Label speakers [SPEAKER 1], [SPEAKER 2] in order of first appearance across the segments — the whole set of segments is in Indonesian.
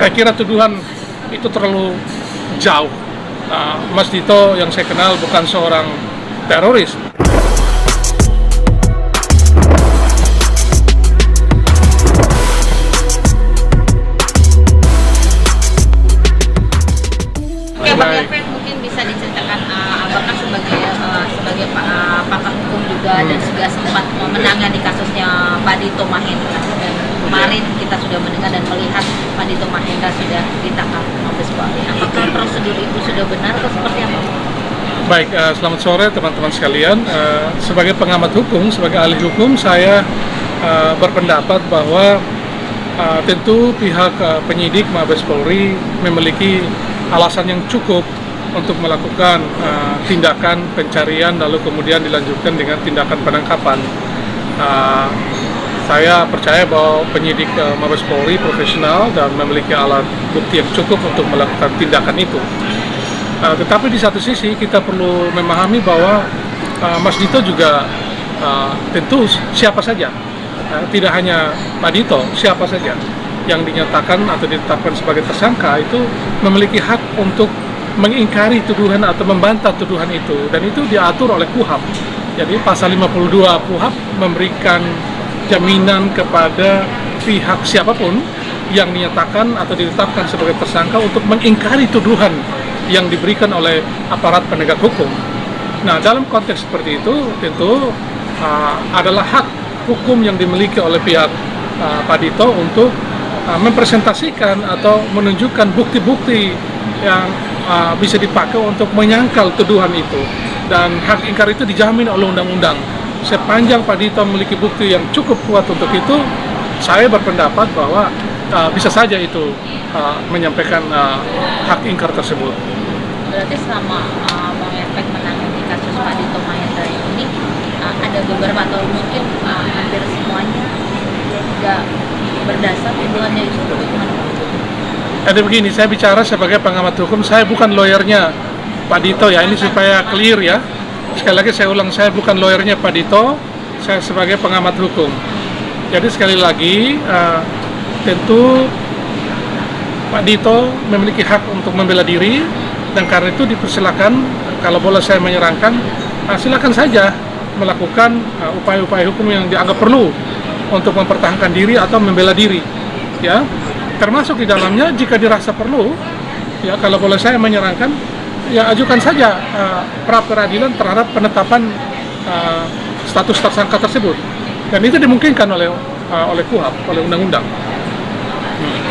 [SPEAKER 1] saya kira tuduhan itu terlalu jauh. Mas Dito yang saya kenal bukan seorang teroris.
[SPEAKER 2] Bang Irfan, mungkin bisa diceritakan apakah sebagai pakar hukum juga dan juga sempat menangani kasusnya Pak Dito Mahendra, dan kemarin kita sudah mendengar dan melihat Pak Dito Mahendra sudah ditangkap Mabes Polri. Apakah prosedur itu sudah benar atau seperti apa?
[SPEAKER 1] Baik, selamat sore teman-teman sekalian. Sebagai pengamat hukum, sebagai ahli hukum, saya berpendapat bahwa tentu pihak penyidik Mabes Polri memiliki alasan yang cukup untuk melakukan tindakan pencarian lalu kemudian dilanjutkan dengan tindakan penangkapan. Saya percaya bahwa penyidik Mabes Polri profesional dan memiliki alat bukti yang cukup untuk melakukan tindakan itu. Tetapi di satu sisi kita perlu memahami bahwa Mas Dito juga tentu siapa saja, tidak hanya Pak Dito, siapa saja yang dinyatakan atau ditetapkan sebagai tersangka itu memiliki hak untuk mengingkari tuduhan atau membantah tuduhan itu, dan itu diatur oleh KUHP. Jadi pasal 52 KUHP memberikan jaminan kepada pihak siapapun yang dinyatakan atau ditetapkan sebagai tersangka untuk mengingkari tuduhan yang diberikan oleh aparat penegak hukum. Nah, dalam konteks seperti itu tentu adalah hak hukum yang dimiliki oleh pihak Pak Dito untuk mempresentasikan atau menunjukkan bukti-bukti yang bisa dipakai untuk menyangkal tuduhan itu, dan hak ingkar itu dijamin oleh undang-undang. Sepanjang Pak Dito memiliki bukti yang cukup kuat untuk itu, saya berpendapat bahwa bisa saja itu menyampaikan hak ingkar tersebut.
[SPEAKER 2] Berarti selama Bang Irfan menangani kasus Pak Dito Mahendra ini, ada beberapa atau mungkin hampir semuanya tidak berdasar tuduhannya itu.
[SPEAKER 1] Ada begini, saya bicara sebagai pengamat hukum, saya bukan lawyernya Pak Dito ya, ini supaya clear ya. Sekali lagi saya ulang, saya bukan lawyernya Pak Dito, saya sebagai pengamat hukum. Jadi sekali lagi, tentu Pak Dito memiliki hak untuk membela diri, dan karena itu dipersilakan, kalau boleh saya menyerangkan, silakan saja melakukan upaya-upaya hukum yang dianggap perlu untuk mempertahankan diri atau membela diri, ya. Termasuk di dalamnya jika dirasa perlu, ya kalau boleh saya menyarankan, ya ajukan saja pra peradilan terhadap penetapan status tersangka tersebut, dan itu dimungkinkan oleh KUHP, oleh undang-undang.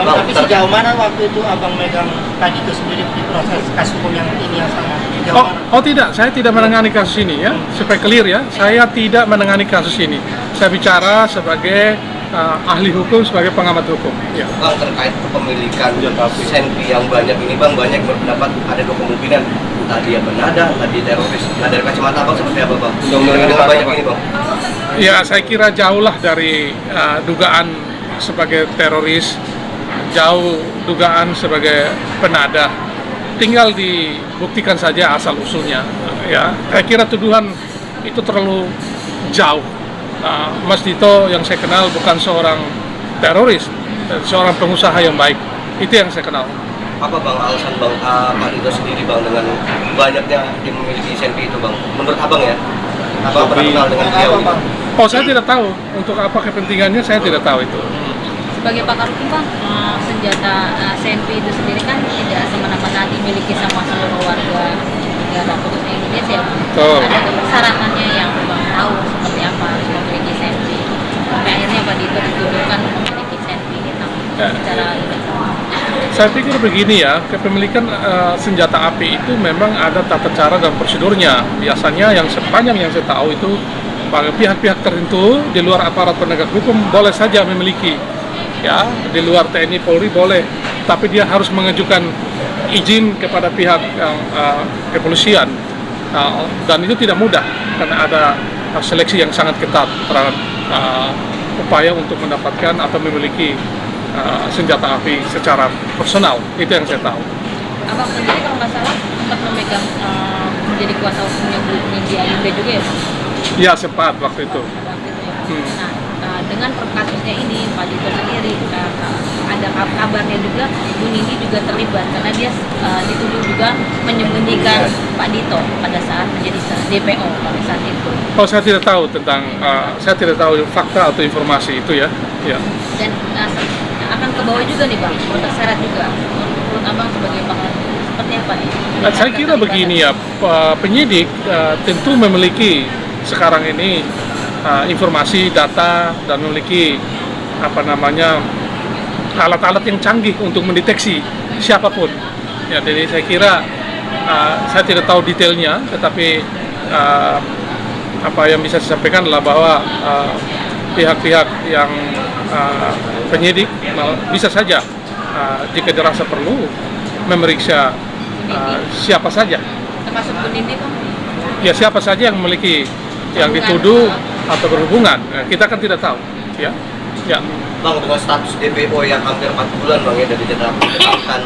[SPEAKER 3] Tapi sejauh mana waktu itu abang megang Pak Dito sendiri di proses kasus hukum yang ini yang sama?
[SPEAKER 1] Tidak, saya tidak menangani kasus ini ya, supaya clear ya, saya tidak menangani kasus ini. Saya bicara sebagai ahli hukum, sebagai pengamat hukum. Ya.
[SPEAKER 4] Bang, terkait kepemilikan senpi yang banyak ini, Bang, banyak berpendapat ada dua kemungkinan, entah dia penada, entah dia teroris. Nah, dari kacamata Bang seperti apa, Bang? Dengan banyak ini, Bang.
[SPEAKER 1] Ya, saya kira jauhlah dari dugaan sebagai teroris, jauh dugaan sebagai penada. Tinggal dibuktikan saja asal usulnya. Ya, saya kira tuduhan itu terlalu jauh. Mas Dito yang saya kenal bukan seorang teroris, seorang pengusaha yang baik. Itu yang saya kenal.
[SPEAKER 4] Apa Bang alasan Bang Pak Dito sendiri, Bang, dengan banyaknya yang memiliki senpi itu, Bang? Menurut Abang ya, Abang pernah kenal dengan beliau?
[SPEAKER 1] Oh, saya tidak tahu untuk apa kepentingannya, saya tidak tahu itu.
[SPEAKER 2] Sebagai pakar hukum, Bang, senjata senpi itu sendiri kan tidak semena-mena dimiliki sama seluruh warga negara khususnya Indonesia. Ada persyaratannya yang Bang tahu seperti apa harus memiliki senpi. Sampai akhirnya Pak Dito dituduhkan memiliki senpi hitam secara ilegal.
[SPEAKER 1] Saya pikir begini ya, kepemilikan senjata api itu memang ada tata cara dan prosedurnya. Biasanya yang sepanjang yang saya tahu itu pada pihak-pihak tertentu di luar aparat penegak hukum boleh saja memiliki. Ya, di luar TNI Polri boleh, tapi dia harus mengajukan izin kepada pihak kepolisian, dan itu tidak mudah karena ada seleksi yang sangat ketat terhadap upaya untuk mendapatkan atau memiliki senjata api secara personal. Itu yang saya tahu.
[SPEAKER 2] Abang sendiri kalau nggak salah sempat memegang menjadi kuasa hukumnya Bu Nindi Ayunda juga ya, Bang?
[SPEAKER 1] Ya, sempat waktu itu.
[SPEAKER 2] Nah, dengan kasusnya ini Pak Dito sendiri ada ada kabarnya juga Bu Nindi juga terlibat karena dia dituduh juga menyembunyikan Pak Dito pada saat menjadi DPO pada saat itu.
[SPEAKER 1] Oh, saya tidak tahu tentang, saya tidak tahu fakta atau informasi itu ya. Ya.
[SPEAKER 2] Dan akan ke bawah juga nih Bang, terseret juga. Menurut Abang sebagai pengamat seperti apa nih?
[SPEAKER 1] Saya kira begini ya, penyidik tentu memiliki sekarang ini informasi, data, dan memiliki alat-alat yang canggih untuk mendeteksi siapapun. Ya, jadi saya kira saya tidak tahu detailnya, tetapi apa yang bisa saya sampaikan adalah bahwa pihak-pihak yang penyidik bisa saja jika dirasa perlu memeriksa siapa saja.
[SPEAKER 2] Termasuk Bu Nindi Bang?
[SPEAKER 1] Ya, siapa saja yang memiliki yang dituduh atau berhubungan, kita kan tidak tahu. Ya. Ya.
[SPEAKER 4] Bang, dengan status DPO yang hampir 4 bulan Bang ya dari ditetapkan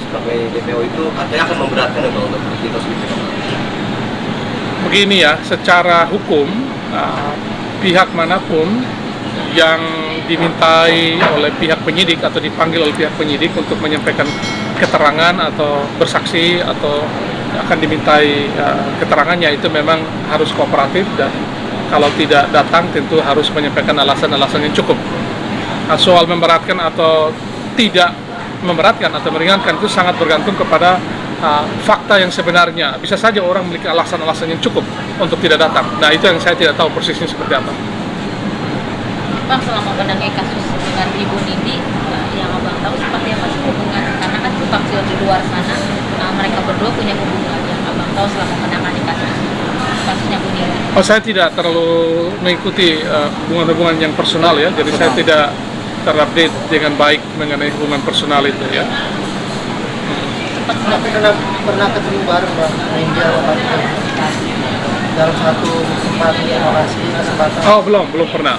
[SPEAKER 4] sebagai DPO itu katanya akan memberatkan ya Bang untuk kita sendiri.
[SPEAKER 1] Begini ya, secara hukum pihak manapun yang dimintai oleh pihak penyidik atau dipanggil oleh pihak penyidik untuk menyampaikan keterangan atau bersaksi atau akan dimintai keterangannya itu memang harus kooperatif, dan kalau tidak datang tentu harus menyampaikan alasan-alasan yang cukup. Soal memberatkan atau tidak memberatkan atau meringankan itu sangat bergantung kepada fakta yang sebenarnya. Bisa saja orang memiliki alasan-alasan yang cukup untuk tidak datang. Nah, itu yang saya tidak tahu persisnya seperti apa.
[SPEAKER 2] Bang, selama menangani kasus dengan Ibu Nindi, yang Abang tahu seperti apa sih hubungan? Karena kan faktor di luar sana, mereka berdua punya hubungan yang Abang tahu selama menangani kasusnya Bu Nindi.
[SPEAKER 1] Oh, saya tidak terlalu mengikuti hubungan-hubungan yang personal ya, jadi saya tidak terupdate dengan baik mengenai hubungan personal itu ya.
[SPEAKER 3] Tapi pernah ketemu bareng Bang Nindi sama dalam satu kesempatan.
[SPEAKER 1] Oh, belum pernah.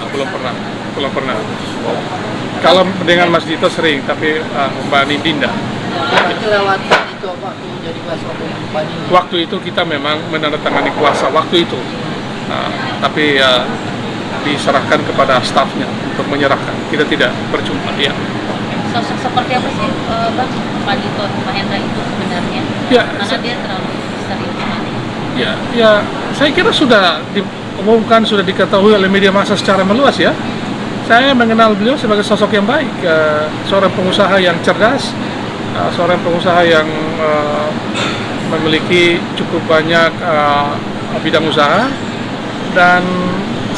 [SPEAKER 1] Kalau dengan Mas Dito sering, tapi Mbak Nindi enggak.
[SPEAKER 3] Itu lewat itu waktu jadi kuasa hukum Pak Nindi.
[SPEAKER 1] Waktu itu kita memang menandatangani kuasa waktu itu, tapi diserahkan kepada stafnya untuk menyerahkan. Kita tidak berjumpa. Ya.
[SPEAKER 2] Sosok seperti apa sih Bang Pak Dito, Pak Hendra itu sebenarnya?
[SPEAKER 1] Ya,
[SPEAKER 2] Karena dia terlalu serius sekali.
[SPEAKER 1] Ya, saya kira sudah diumumkan, sudah diketahui oleh media massa secara meluas ya. Saya mengenal beliau sebagai sosok yang baik, seorang pengusaha yang cerdas, seorang pengusaha yang memiliki cukup banyak bidang usaha, dan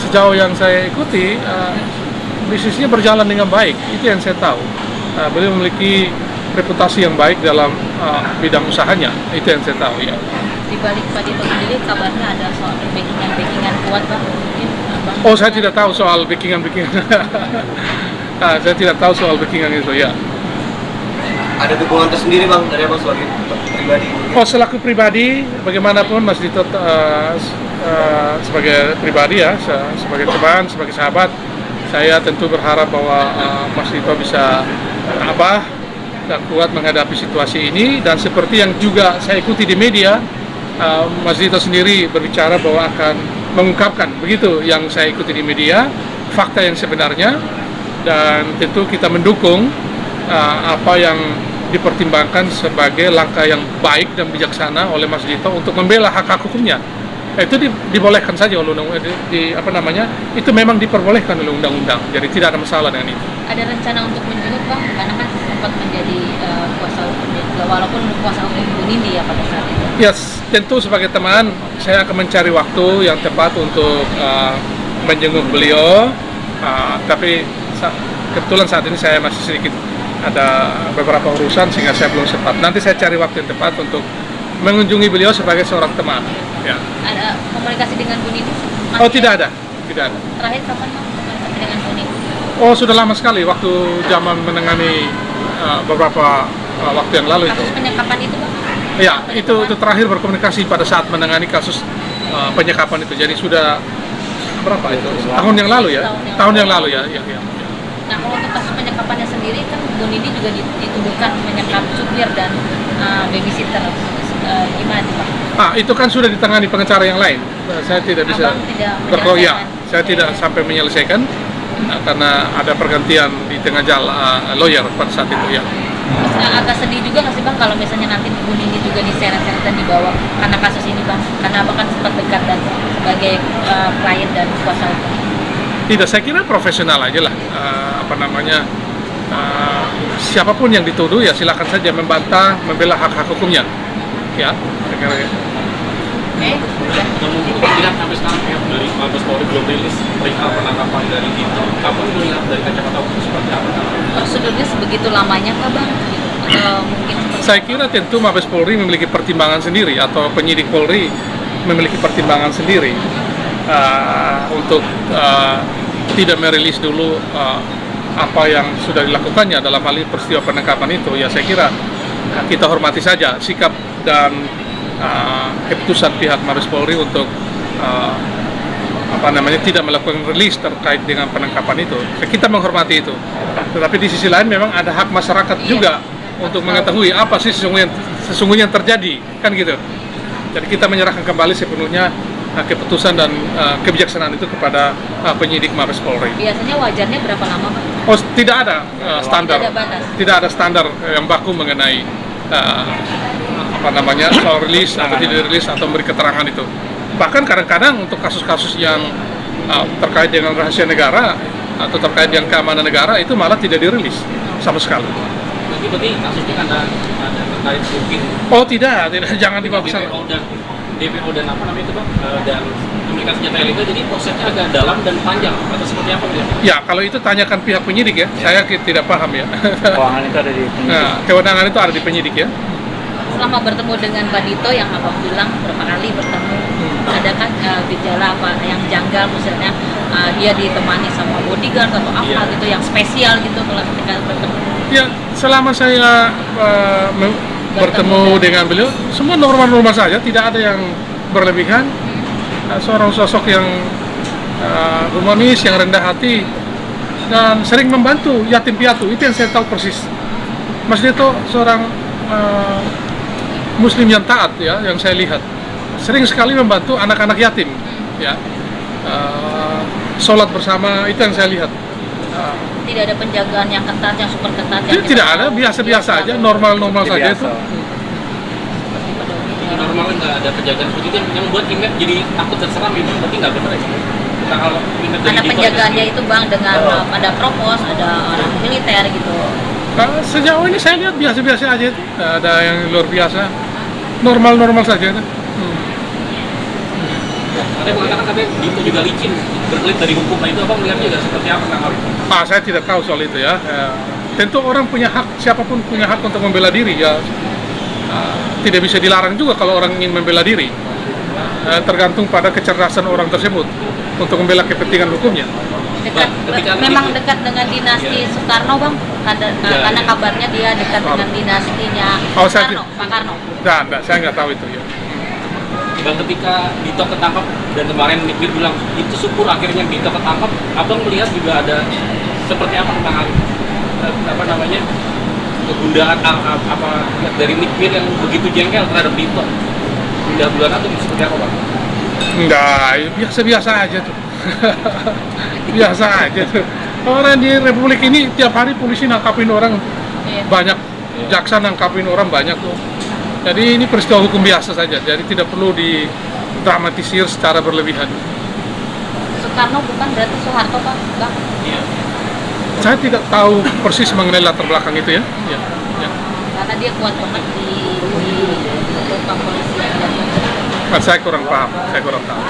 [SPEAKER 1] sejauh yang saya ikuti bisnisnya berjalan dengan baik. Itu yang saya tahu. Beliau memiliki reputasi yang baik dalam bidang usahanya. Itu yang saya tahu ya.
[SPEAKER 2] Di balik Pak Dito sendiri kabarnya ada soal backingan kuat Bang. Mungkin Abang.
[SPEAKER 1] Oh, saya tidak tahu soal backingan. Saya tidak tahu soal backingan itu ya.
[SPEAKER 4] Ada dukungan tersendiri Bang dari Abang sebagai pribadi?
[SPEAKER 1] Oh, selaku pribadi, bagaimanapun Mas Dito sebagai pribadi ya, sebagai teman, sebagai sahabat, saya tentu berharap bahwa Mas Dito bisa tabah dan kuat menghadapi situasi ini. Dan seperti yang juga saya ikuti di media, Mas Dito sendiri berbicara bahwa akan mengungkapkan, begitu yang saya ikuti di media, fakta yang sebenarnya, dan tentu kita mendukung apa yang dipertimbangkan sebagai langkah yang baik dan bijaksana oleh Mas Dito untuk membela hak hukumnya. Itu dibolehkan saja oleh itu memang diperbolehkan oleh undang-undang, jadi tidak ada masalah dengan itu.
[SPEAKER 2] Ada rencana untuk menjenguk Bang, karena kan sempat menjadi kuasa hukum juga, walaupun kuasa hukum Bu Nindi ya pada saat itu.
[SPEAKER 1] Ya, tentu sebagai teman saya akan mencari waktu yang tepat untuk menjenguk beliau, tapi kebetulan saat ini saya masih sedikit ada beberapa urusan sehingga saya belum sempat. Nanti saya cari waktu yang tepat untuk mengunjungi beliau sebagai seorang teman. Ya.
[SPEAKER 2] Ada komunikasi dengan Bu Nindi?
[SPEAKER 1] Oh, tidak ada.
[SPEAKER 2] Terakhir kapan Bang komunikasi dengan Bu Nindi?
[SPEAKER 1] Oh, sudah lama sekali, waktu zaman menangani beberapa waktu yang lalu itu.
[SPEAKER 2] Kasus penyekapan itu Bang?
[SPEAKER 1] Ya, itu terakhir berkomunikasi pada saat menangani kasus penyekapan itu. Jadi sudah berapa itu? Tahun yang lalu ya? Tahun yang lalu ya.
[SPEAKER 2] Nah, kalau untuk kasus penyekapannya sendiri kan Bu Nindi juga dituduhkan menyekap supir dan babysitter. Gimana tuh Pak?
[SPEAKER 1] Itu kan sudah ditangani pengacara yang lain. Saya tidak bisa berkoyak. Saya tidak sampai menyelesaikan. karena ada pergantian di tengah jalan lawyer pada saat itu ya.
[SPEAKER 2] Terus agak sedih juga nggak sih bang kalau misalnya nanti Bu Nini juga diseret-seret dan dibawa karena kasus ini bang, karena abang kan sempat dekat dan sebagai klien dan kuasa hukum.
[SPEAKER 1] Tidak, saya kira profesional aja lah. Siapapun yang dituduh ya silakan saja membantah, membela hak-hak hukumnya. Ya, saya kira ya.
[SPEAKER 2] Oke.
[SPEAKER 5] Dan mungkin pihak sampai sekarang pihak dari Mabes Polri belum rilis perihal penangkapan dari Dito. Apa melihat dari kacamata hukum seperti apa?
[SPEAKER 2] Prosedurnya sebegitu lamanya kah bang? Atau mungkin
[SPEAKER 1] Saya kira tentu Mabes Polri memiliki pertimbangan sendiri atau penyidik Polri memiliki pertimbangan sendiri untuk tidak merilis dulu apa yang sudah dilakukannya dalam hal ini peristiwa penangkapan itu. Ya saya kira kita hormati saja sikap dan keputusan pihak Mabes Polri untuk tidak melakukan rilis terkait dengan penangkapan itu. Kita menghormati itu. Tetapi di sisi lain memang ada hak masyarakat juga untuk mengetahui apa sih sesungguhnya terjadi, kan gitu. Jadi kita menyerahkan kembali sepenuhnya keputusan dan kebijaksanaan itu kepada penyidik Mabes Polri.
[SPEAKER 2] biasanya wajarnya berapa lama bang?
[SPEAKER 1] Oh, tidak ada standar.
[SPEAKER 2] Tidak ada batas.
[SPEAKER 1] Tidak ada standar yang baku mengenai soal rilis atau tidak rilis atau memberi keterangan itu. Bahkan kadang-kadang untuk kasus-kasus yang terkait dengan rahasia negara atau terkait dengan keamanan negara itu malah tidak dirilis sama sekali.
[SPEAKER 5] Jadi berarti kasusnya ada terkait mungkin
[SPEAKER 1] Oh tidak, jangan dibawa ke sana.
[SPEAKER 5] DPO dan apa namanya itu bang, dan komunikasi senjata ilegal, jadi prosesnya agak dalam dan panjang atau seperti apa ya?
[SPEAKER 1] Ya, kalau itu tanyakan pihak penyidik ya. Saya tidak paham ya.
[SPEAKER 6] Kewenangan itu ada di penyidik.
[SPEAKER 1] Nah, kewenangan itu ada di penyidik ya.
[SPEAKER 2] Selama bertemu dengan Pak Dito yang abang bilang berapa kali bertemu, adakah gejala apa yang janggal, misalnya dia ditemani sama bodyguard atau apa gitu yang spesial gitu kalau ketika bertemu?
[SPEAKER 1] Ya, selama saya bertemu dengan beliau, semua normal-normal saja, tidak ada yang berlebihan. Seorang sosok yang humanis, yang rendah hati, dan sering membantu yatim piatu, itu yang saya tahu persis. Mas Dito seorang Muslim yang taat ya, yang saya lihat sering sekali membantu anak-anak yatim, ya, sholat bersama, itu yang saya lihat.
[SPEAKER 2] Tidak ada penjagaan yang ketat, yang super ketat.
[SPEAKER 1] Tidak ada, biasa-biasa aja, normal-normal saja itu.
[SPEAKER 5] Normal nggak ada penjagaan seperti itu yang membuat image jadi takut dan seram itu, berarti nggak benar ya? Kita kalau image dari
[SPEAKER 2] Ada
[SPEAKER 5] Dito
[SPEAKER 2] penjagaannya itu bang dengan ada propos, ada orang militer gitu.
[SPEAKER 1] Sejauh ini saya lihat biasa-biasa aja itu, tidak ada yang luar biasa, normal-normal saja itu.
[SPEAKER 5] Ada yang mengatakan katanya Dito juga licin, berkelit dari hukum. Nah itu abang melihat juga seperti apa tentang hal itu?
[SPEAKER 1] Saya tidak tahu soal itu ya. Tentu orang punya hak, siapapun punya hak untuk membela diri ya. Tidak bisa dilarang juga kalau orang ingin membela diri. Tergantung pada kecerdasan orang tersebut untuk membela kepentingan hukumnya.
[SPEAKER 2] Memang dekat dengan dinasti Soekarno bang, karena kabarnya dia dekat dengan dinastinya Pak Karno.
[SPEAKER 1] Nah, saya nggak tahu itu ya.
[SPEAKER 5] Bang, ketika Dito ketangkap dan kemarin Nikbir bilang itu syukur akhirnya Dito ketangkap, abang melihat juga ada seperti apa tentang hal kegundaan dari Nikbir yang begitu jengkel terhadap Dito? Pindah bulan atau seperti apa bang?
[SPEAKER 1] Enggak, biasa-biasa aja tuh. Biasa aja tuh. Orang di Republik ini tiap hari polisi nangkapin orang banyak, jaksa nangkapin orang banyak tuh. Jadi ini peristiwa hukum biasa saja, jadi tidak perlu didramatisir secara berlebihan.
[SPEAKER 2] Soekarno bukan berarti Soeharto bang?
[SPEAKER 5] Iya.
[SPEAKER 1] Saya tidak tahu persis mengenai latar belakang itu ya. Ya.
[SPEAKER 2] Karena dia kuat banget di kepolisian.
[SPEAKER 1] Saya kurang paham, saya kurang tahu.